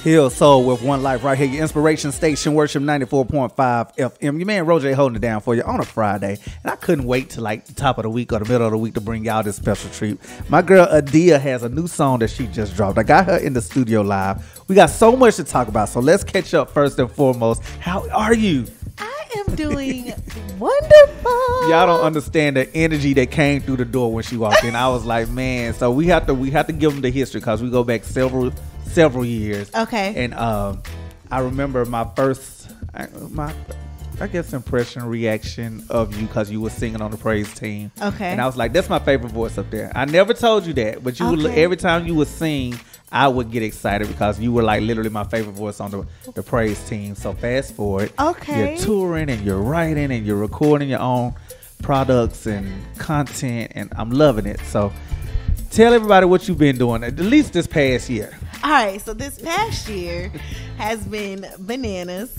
Heal Soul with One Life right here. Your inspiration station, Worship 94.5 FM. Your man Roger holding it down for you on a Friday. And I couldn't wait to like the top of the week or the middle of the week to bring y'all this special treat. My girl Adia has a new song that she just dropped. I got her in the studio live. We got so much to talk about. So let's catch up first and foremost. How are you? I am doing wonderful. Y'all don't understand the energy that came through the door when she walked in. I was like, man, so we have to give them the history because we go back several years. Okay. And I remember my first, impression reaction of you because you were singing on the praise team. Okay. And I was like, that's my favorite voice up there. I never told you that, but you would, every time you would sing, I would get excited because you were like literally my favorite voice on the praise team. So fast forward. Okay. You're touring and you're writing and you're recording your own products and content, and I'm loving it. So tell everybody what you've been doing, at least this past year. All right, so this past year has been bananas.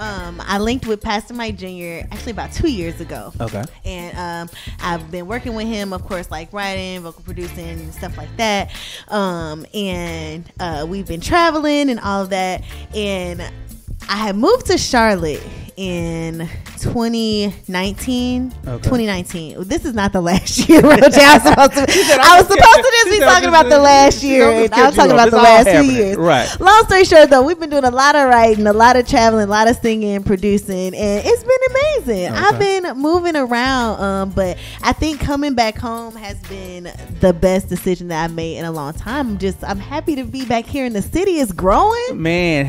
I linked with Pastor Mike Jr. actually about 2 years ago. Okay. And I've been working with him, of course, like writing, vocal producing, and stuff like that. And we've been traveling and all of that. And I had moved to Charlotte in 2019. Okay. 2019. This is not the last year, Roger. I was supposed to just be talking about the last year. And I was talking about the last 2 years. Right. Long story short, though, we've been doing a lot of writing, a lot of traveling, a lot of singing, producing, and it's been amazing. Okay. I've been moving around, but I think coming back home has been the best decision that I've made in a long time. I'm happy to be back here in the city. It's growing. Man,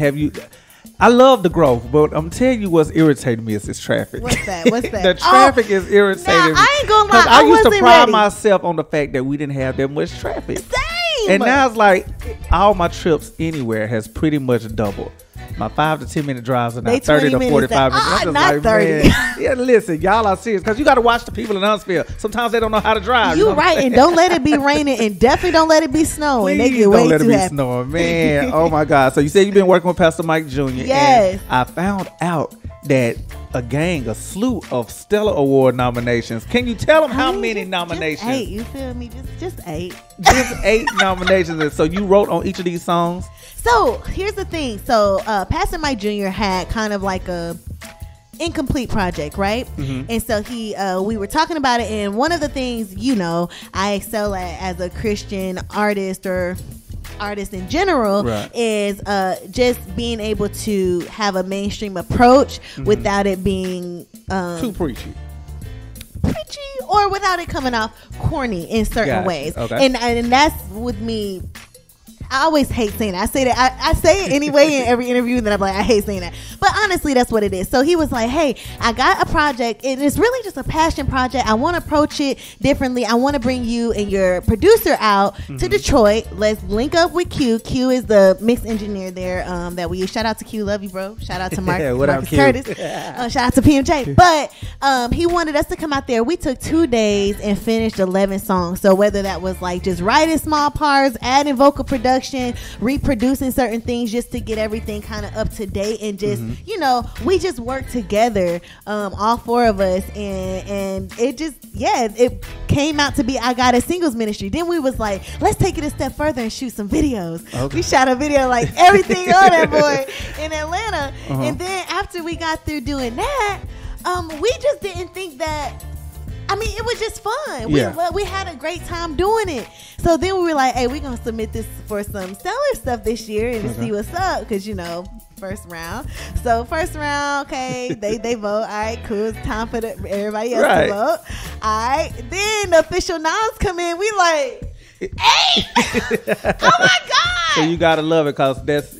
I love the growth, but I'm telling you what's irritating me is this traffic. What's that? The traffic is irritating me. I ain't gonna lie. I used to pride ready. myself on the fact that we didn't have that much traffic. Same. And now it's like all my trips anywhere has pretty much doubled. My 5 to 10 minute drives are now 30 to 45 minutes. I'm just not like, 30. Man, yeah, listen, y'all are serious because you got to watch the people in Huntsville. Sometimes they don't know how to drive. You right, and don't let it be raining, and definitely don't let it be snowing. They Please get don't way let too it be happy. snowing, man. Oh my God! So you said you've been working with Pastor Mike Jr. Yes. And I found out that a slew of Stellar Award nominations. Can you tell them how many nominations? Just 8. You feel me? Just 8. Just 8 nominations. And so you wrote on each of these songs? So here's the thing. So Pastor Mike Jr. had kind of like a incomplete project, right? Mm-hmm. And so we were talking about it, and one of the things, I excel at as a Christian artist or artist in general, right, is just being able to have a mainstream approach, mm-hmm, without it being too preachy or without it coming off corny in certain ways. Okay. And that's with me. I always hate saying that. I say that. I say it anyway in every interview that I'm like, I hate saying that. But honestly, that's what it is. So he was like, hey, I got a project. And it's really just a passion project. I want to approach it differently. I want to bring you and your producer out, mm-hmm, to Detroit. Let's link up with Q. Q is the mix engineer there that we use. Shout out to Q. Love you, bro. Shout out to Marcus Curtis. Shout out to PMJ. But he wanted us to come out there. We took 2 days and finished 11 songs. So whether that was like just writing small parts, adding vocal production, reproducing certain things just to get everything kind of up to date, and just, mm-hmm, we just worked together, all 4 of us, and it just, it came out to be I Got a Singles Ministry. Then we was like, let's take it a step further and shoot some videos. Okay. We shot a video like everything on that boy in Atlanta. Uh-huh. And then after we got through doing that, we just didn't think that, it was just fun. Yeah. We had a great time doing it. So then we were like, hey, we're going to submit this for some Stellar stuff this year and to see what's up. Because, first round. So first round, okay, they vote. All right, cool. It's time for everybody else to vote. All right. Then the official noms come in. We like, hey! Oh my God! So you gotta love it because that's,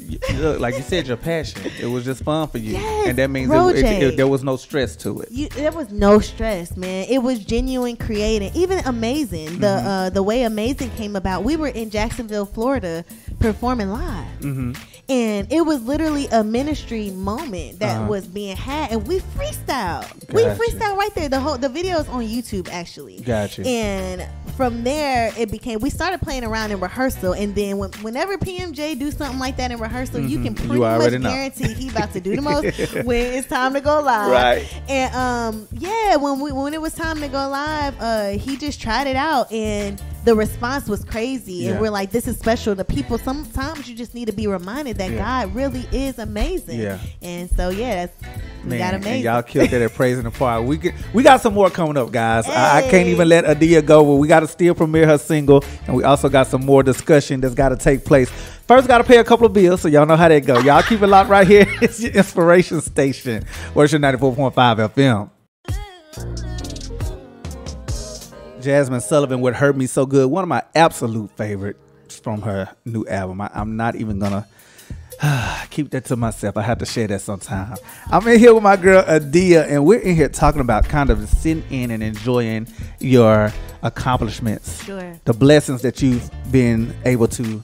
like you said, your passion. It was just fun for you, yes, and that means there was no stress to it. There was no stress, man. It was genuine, creating, even amazing. Mm-hmm. The way Amazing came about. We were in Jacksonville, Florida, performing live. Mm-hmm. And it was literally a ministry moment that was being had, and we freestyled. Gotcha. We freestyled right there. The video is on YouTube, actually. Gotcha. And from there, we started playing around in rehearsal, and then whenever PMJ do something like that in rehearsal, mm-hmm, you can pretty much guarantee he about to do the most when it's time to go live. Right. And when it was time to go live, he just tried it out, and the response was crazy. Yeah. And we're like, this is special to people. Sometimes you just need to be reminded that God really is amazing. Yeah. And so, yeah, we got amazing. And y'all killed it at Praising the Choir. We got some more coming up, guys. I Hey. can't even let Adia go, but we got to still premiere her single, and we also got some more discussion that's got to take place. First, got to pay a couple of bills, so y'all know how that go. Y'all keep it locked right here. It's your inspiration station, Worship 94.5 FM. Jasmine Sullivan with Hurt Me So Good, one of my absolute favorites from her new album. I'm not even gonna keep that to myself. I have to share that sometime. I'm in here with my girl Adia, and we're in here talking about kind of sitting in and enjoying your accomplishments, Sure. the blessings that you've been able to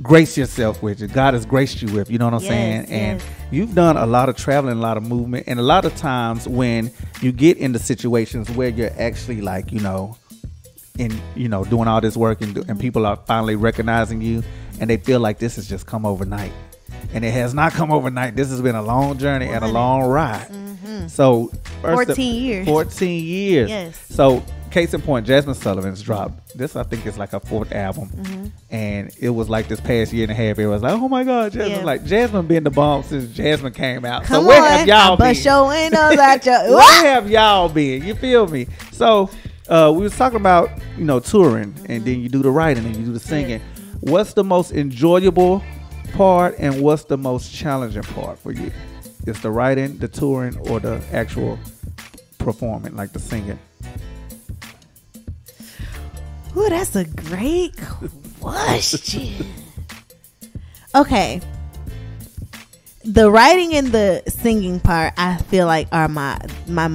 grace yourself with, that God has graced you with, you know what I'm saying? And you've done a lot of traveling, a lot of movement, and a lot of times when you get into situations where you're actually like, doing all this work and people are finally recognizing you, and they feel like this has just come overnight. And it has not come overnight. This has been a long journey and a long ride. Mm-hmm. So 14 years. 14 years. Yes. So case in point, Jasmine Sullivan's dropped. This, I think, is like her 4th album. Mm-hmm. And it was like this past year and a half, it was like, oh my God, Jasmine. Yeah. Like, Jasmine been the bomb since Jasmine came out. Come so where on. have y'all been? Bust your windows out your... Where have y'all been? You feel me? So we was talking about, touring, and then you do the writing and you do the singing. What's the most enjoyable part and what's the most challenging part for you? It's the writing, the touring, or the actual performing, like the singing? Ooh, that's a great question. Okay. The writing and the singing part, I feel like are my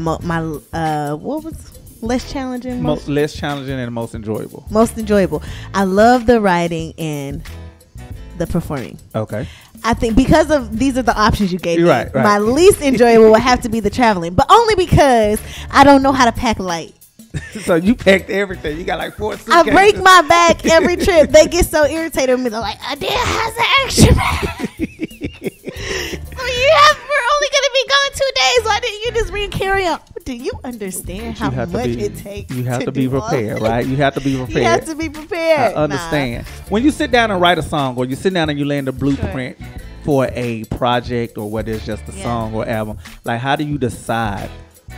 what was less challenging? Less challenging and most enjoyable. Most enjoyable. I love the writing and the performing. Okay. I think because of these are the options you gave me. Right. My least enjoyable would have to be the traveling, but only because I don't know how to pack light. So you packed everything. You got like 4 suitcases. I break my back every trip. They get so irritated with me. They're like, Adia has an extra bag. We're only going to be gone 2 days. Why didn't you just bring carry-on? Do you understand how much it takes? You have to be prepared, right? You have to be prepared. You have to be prepared. I understand. When you sit down and write a song, or you sit down and you land a blueprint for a project, or whether it's just a song or album, like how do you decide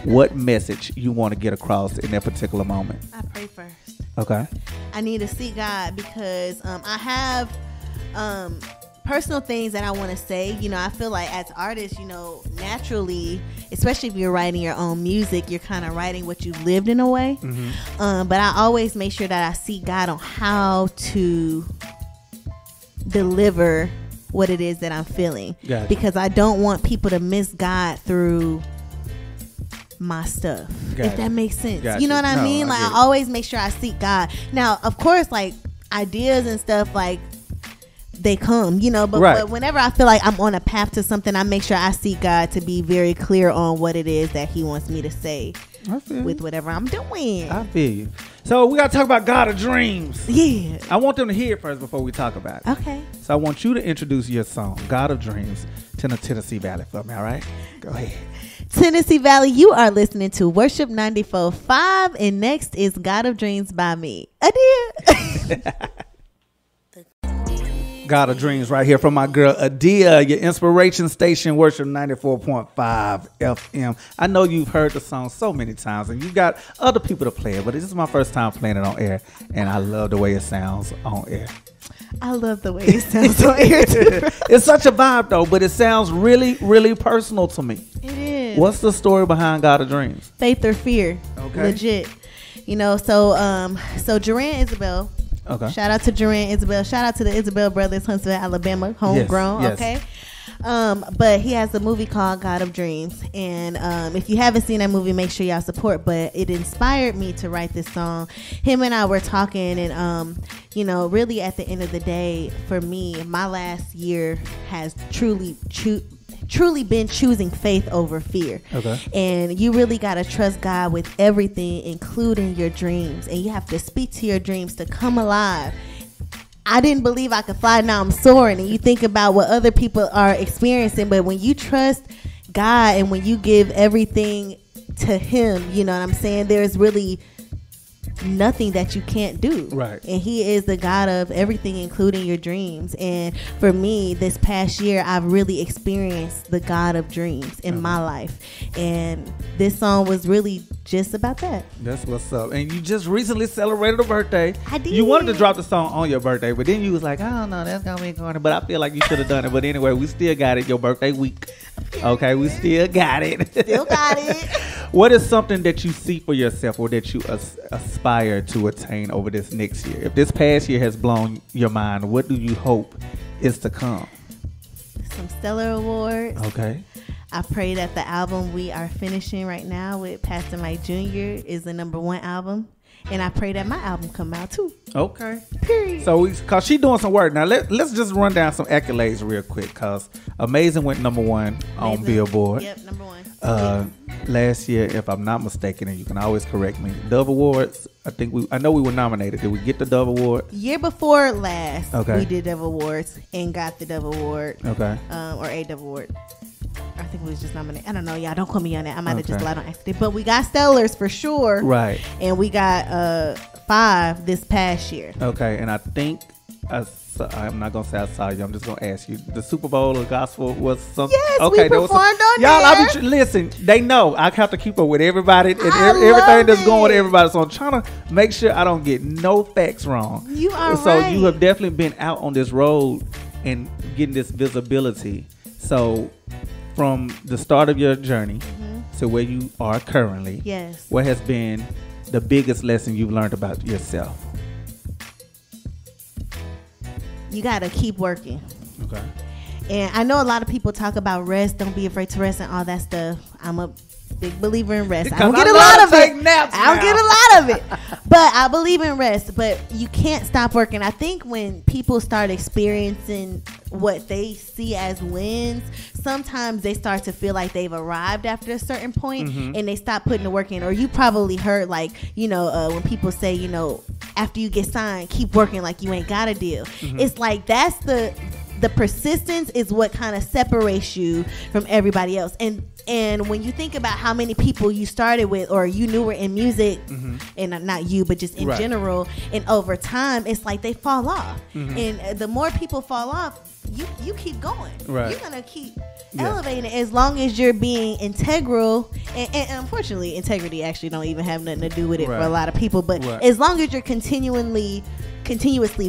what message you want to get across in that particular moment? I pray first. Okay. I need to see God because I have personal things that I want to say. I feel like as artists, naturally, especially if you're writing your own music, you're kind of writing what you've lived in a way. Mm-hmm. But I always make sure that I seek God on how to deliver what it is that I'm feeling. Gotcha. Because I don't want people to miss God through my stuff. Gotcha. If that makes sense. Gotcha. You know what I mean? I Like get it. I always make sure I seek God. Now, of course, like ideas and stuff, like they come, but whenever I feel like I'm on a path to something, I make sure I seek God to be very clear on what it is that he wants me to say with whatever I'm doing. I feel you. So we got to talk about God of Dreams. Yeah. I want them to hear it first before we talk about it. Okay. So I want you to introduce your song, God of Dreams, to the Tennessee Valley for me, all right? Go ahead. Tennessee Valley, you are listening to Worship 94.5, and next is God of Dreams by me. Adia. God of Dreams right here from my girl Adia, your inspiration station, Worship 94.5 FM. I know you've heard the song so many times and you got other people to play it, but this is my first time playing it on air, and I love the way it sounds on air. I love the way it sounds on air too. It's such a vibe though, but it sounds really, really personal to me. It is. What's the story behind God of Dreams? Faith or fear. Okay. Legit. So Duran Isabel. Okay. Shout out to Duran Isabel. Shout out to the Isabel brothers, Huntsville, Alabama, homegrown. Yes. Okay. But he has a movie called God of Dreams, and if you haven't seen that movie, make sure y'all support. But it inspired me to write this song. Him and I were talking, and really at the end of the day, for me, my last year has truly been choosing faith over fear. Okay. And you really got to trust God with everything, including your dreams. And you have to speak to your dreams to come alive. I didn't believe I could fly. Now I'm soaring. And you think about what other people are experiencing. But when you trust God and when you give everything to him, you know what I'm saying? There's really nothing that you can't do. Right. And he is the God of everything, including your dreams. And for me, this past year, I've really experienced the God of dreams in my life. And this song was really just about that. That's what's up. And you just recently celebrated a birthday. I did. You wanted to drop the song on your birthday, but then you was like, I don't know, that's gonna be corny. But I feel like you should have done it. But anyway, we still got it. Your birthday week. Okay, we still got it. Still got it. What is something that you see for yourself or that you aspire to attain over this next year? If this past year has blown your mind, what do you hope is to come? Some stellar awards. Okay. I pray that the album we are finishing right now with Pastor Mike Jr. is the #1 album. And I pray that my album come out too. Okay. Period. So, cause she doing some work now. Let's just run down some accolades real quick. Cause Amazing went #1 on Amazing. Billboard. Yep, #1. Last year, if I'm not mistaken, and you can always correct me, Dove Awards. I know we were nominated. Did we get the Dove Award? Year before last, Okay. we did Dove Awards and got the Dove Award. Okay. Or a Dove Award. I think we was just nominated. I don't know, y'all. Don't quote me on that. I might have just Okay. lied on accident. But we got Stellars for sure. Right. And we got 5 this past year. Okay. And I think I'm not gonna say I saw you. I'm just gonna ask you. The Super Bowl or gospel was something. Yes, okay, we there was performed on y'all. there. Listen. They know I have to keep up with everybody and I everything love that's going with it. everybody. So I'm trying to make sure I don't get no facts wrong. You are So right. you have definitely been out on this road and getting this visibility. So from the start of your journey to where you are currently, Yes. what has been the biggest lesson you've learned about yourself? You got to keep working. Okay. And I know a lot of people talk about rest. Don't be afraid to rest and all that stuff. I'm a big believer in rest. I don't Because get I a love lot of to take it. naps I don't now. get a lot of it. But I believe in rest. But you can't stop working. I think when people start experiencing what they see as wins, sometimes they start to feel like they've arrived after a certain point and they stop putting the work in. Or you probably heard, like, when people say, after you get signed, keep working like you ain't got a deal. It's like that's the persistence is what kind of separates you from everybody else. And when you think about how many people you started with or you knew were in music, and not you, but just in Right. general, and over time, it's like they fall off. And the more people fall off, you keep going. Right. You're going to keep elevating as long as you're being integral. And unfortunately, integrity actually don't even have nothing to do with it for Right. a lot of people. But Right. as long as you're continuously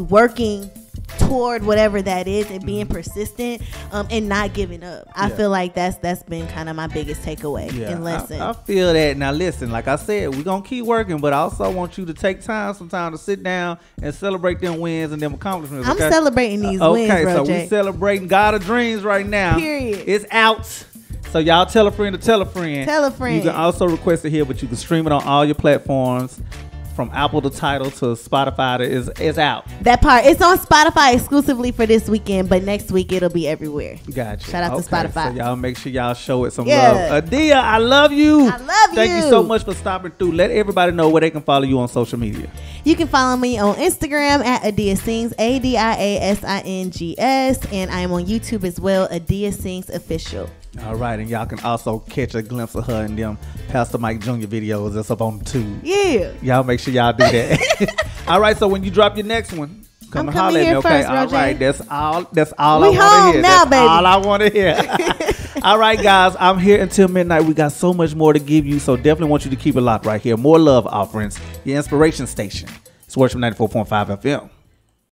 working toward whatever that is and being persistent and not giving up. I feel like that's been kind of my biggest takeaway and lesson. I feel that. Now listen, like I said, we're gonna keep working, but I also want you to take some time to sit down and celebrate them wins and them accomplishments. I'm okay? celebrating these wins, Okay, so Roger. we celebrating God of Dreams right now. Period. It's out. So y'all tell a friend to tell a friend. Tell a friend. You can also request it here, but you can stream it on all your platforms. From Apple to Tidal to Spotify, is out. That part, it's on Spotify exclusively for this weekend, but next week it'll be everywhere. Gotcha. Shout out to Spotify. So y'all make sure y'all show it some Yeah. love. Adia, I love you. I love Thank you you. so much for stopping through. Let everybody know where they can follow you on social media. You can follow me on Instagram at Adia Sings, ADIASINGS, and I am on YouTube as well, Adia Sings Official. All right, and y'all can also catch a glimpse of her in them Pastor Mike Jr. videos that's up on the tube. Yeah. Y'all make sure y'all do that. All right, so when you drop your next one, come I'm and coming holler at me, here okay? first, All Roger. right, that's all We I want to home hear. now, That's baby. all I want to hear. All right, guys, I'm here until midnight. We got so much more to give you, so definitely want you to keep it locked right here. More love offerings, your inspiration station. It's Worship 94.5 FM.